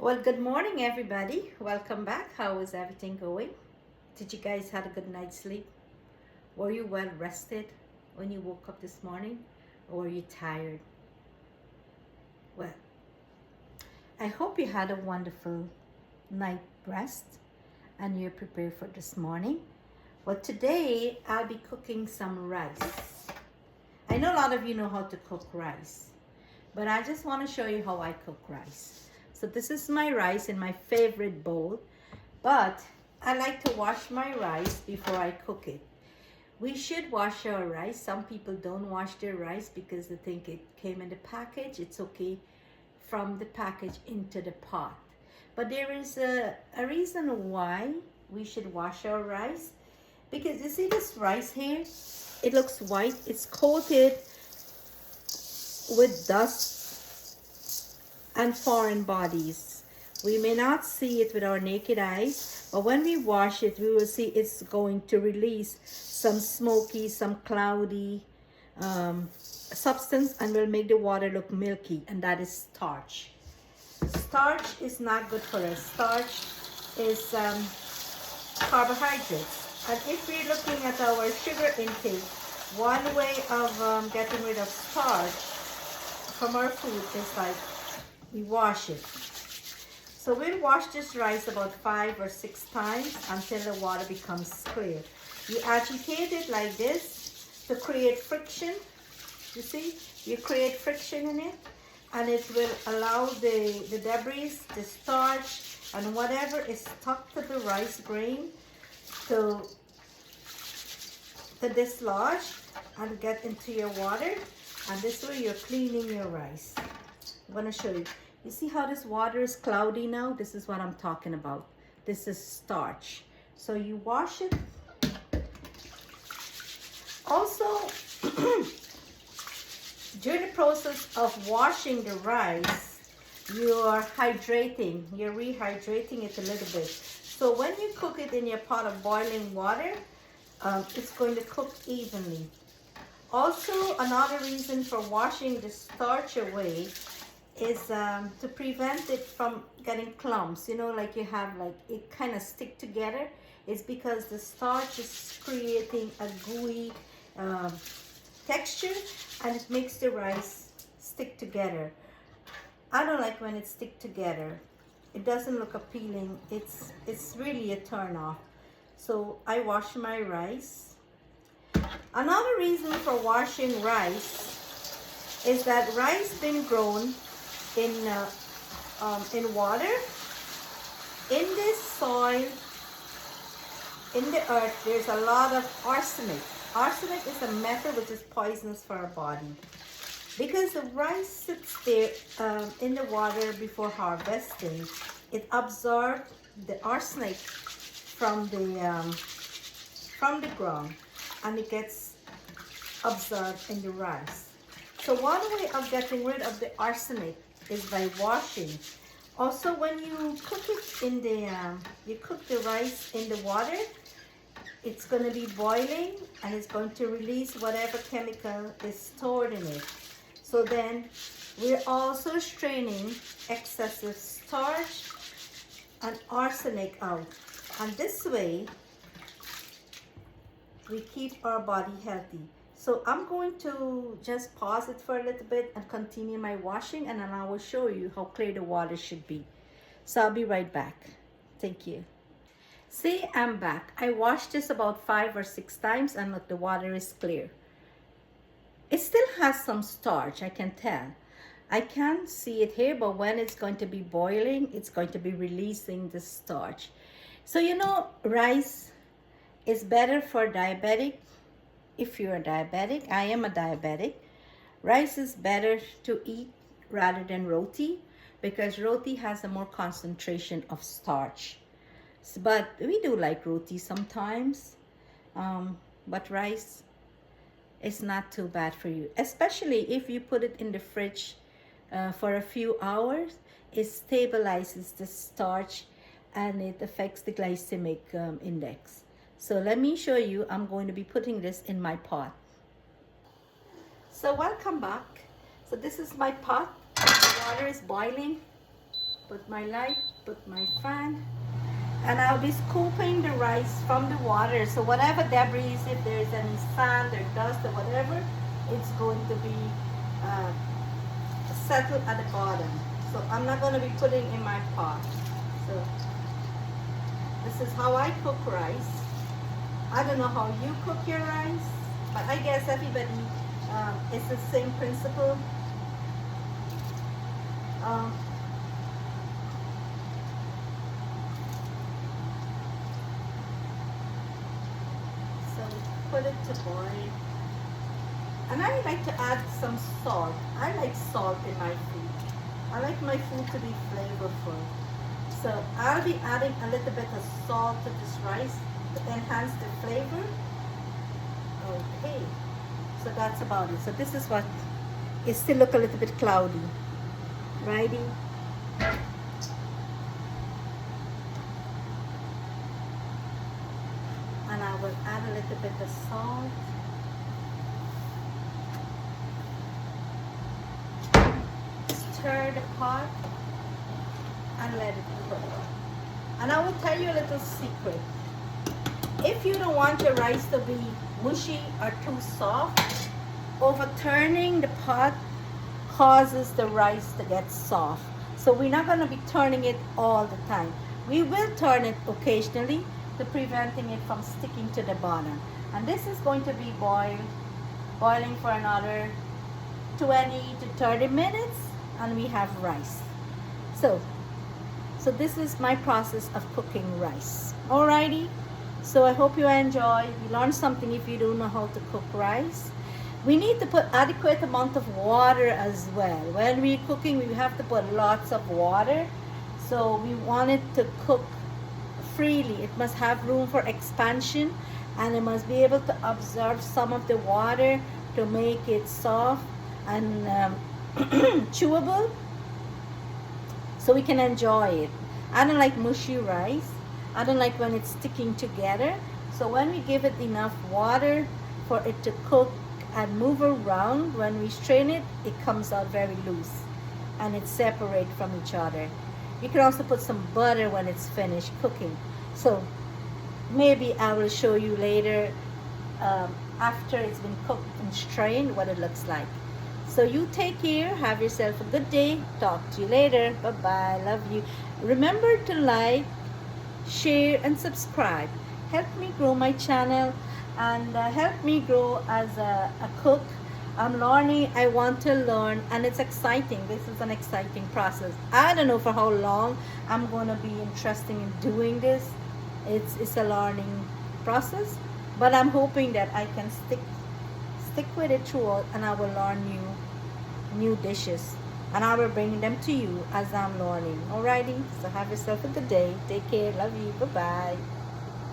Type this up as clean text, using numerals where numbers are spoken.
Well, good morning, everybody. Welcome back. How is everything going? Did you guys had a good night's sleep? Were you well rested when you woke up this morning, or were you tired? Well, I hope you had a wonderful night rest and you're prepared for this morning. Well, today I'll be cooking some rice. I know a lot of you know how to cook rice, but I just want to show you how I cook rice. So this is my rice in my favorite bowl, but I like to wash my rice before I cook it. We should wash our rice. Some people don't wash their rice because they think it came in the package. It's okay from the package into the pot. But there is a reason why we should wash our rice. Because you see this rice here? It looks white. It's coated with dust and foreign bodies. We may not see it with our naked eyes, but when we wash it, we will see it's going to release some smoky, some cloudy substance, and will make the water look milky, and that is starch. Starch is not good for us. Starch is carbohydrates. And if we're looking at our sugar intake, one way of getting rid of starch from our food is like we wash it. So we'll wash this rice about 5 or 6 times until the water becomes clear. You agitate it like this to create friction. You see, you create friction in it, and it will allow the debris, the starch, and whatever is stuck to the rice grain to dislodge and get into your water. And this way you're cleaning your rice. I'm going to show you. You see how this water is cloudy now? This is what I'm talking about. This is starch. So you wash it. Also, during the process of washing the rice, you are hydrating. You're rehydrating it a little bit. So when you cook it in your pot of boiling water, it's going to cook evenly. Also, another reason for washing the starch away is to prevent it from getting clumps. You know, like you have like it kind of stick together. It's because the starch is creating a gooey texture, and it makes the rice stick together. I don't like when it stick together. It doesn't look appealing. It's really a turn off. So I wash my rice. Another reason for washing rice is that rice been grown in water. In this soil, in the earth, there's a lot of arsenic. Arsenic is a metal which is poisonous for our body. Because the rice sits there in the water before harvesting, it absorbs the arsenic from the ground, and it gets absorbed in the rice. So one way of getting rid of the arsenic is by washing. Also, when you cook it in you cook the rice in the water, it's going to be boiling, and it's going to release whatever chemical is stored in it. So then we're also straining excessive starch and arsenic out. And this way, we keep our body healthy. So I'm going to just pause it for a little bit and continue my washing, and then I will show you how clear the water should be. So I'll be right back. Thank you. See, I'm back. I washed this about 5 or 6 times, and look, the water is clear. It still has some starch, I can tell. I can't see it here, but when it's going to be boiling, it's going to be releasing the starch. So you know, rice is better for diabetic. If you're a diabetic, I am a diabetic. Rice is better to eat rather than roti, because roti has a more concentration of starch. But we do like roti sometimes, but rice is not too bad for you, especially if you put it in the fridge for a few hours. It stabilizes the starch, and it affects the glycemic index. So let me show you. I'm going to be putting this in my pot. So welcome back. So this is my pot. The water is boiling. put my light, put my fan, and I'll be scooping the rice from the water. So whatever debris, if there's any sand or dust or whatever, it's going to be uh, settled at the bottom. So I'm not going to be putting in my pot. So this is how I cook rice. I don't know how you cook your rice, but I guess everybody, it's the same principle. So put it to boil. And I like to add some salt. I like salt in my food. I like my food to be flavorful. So I'll be adding a little bit of salt to this rice to enhance the flavor. Okay, so that's about it. So this is what it still look a little bit cloudy. Righty. And I will add a little bit of salt. Stir the pot and let it cook. And I will tell you a little secret. If you don't want your rice to be mushy or too soft, overturning the pot causes the rice to get soft. So we're not going to be turning it all the time. We will turn it occasionally to preventing it from sticking to the bottom. And this is going to be boiling for another 20 to 30 minutes, and we have rice. So this is my process of cooking rice. Alrighty. So I hope you enjoy. You learned something if you don't know how to cook rice. We need to put adequate amount of water as well. When we're cooking, we have to put lots of water. So we want it to cook freely. It must have room for expansion, and it must be able to absorb some of the water to make it soft and chewable, so we can enjoy it. I don't like mushy rice. I don't like when it's sticking together. So when we give it enough water for it to cook and move around, when we strain it, it comes out very loose and it's separate from each other. You can also put some butter when it's finished cooking. So maybe I will show you later after it's been cooked and strained what it looks like. So you take care, have yourself a good day. Talk to you later. Bye-bye. Love you. Remember to like, share, and subscribe. Help me grow my channel and help me grow as a cook. I'm learning. I want to learn, and it's exciting. This is an exciting process. I don't know for how long I'm going to be interested in doing this. It's a learning process, but I'm hoping that I can stick with it throughout, and I will learn new dishes, and I will bring them to you as I'm learning. Alrighty, so have yourself a good day. Take care. Love you. Bye-bye.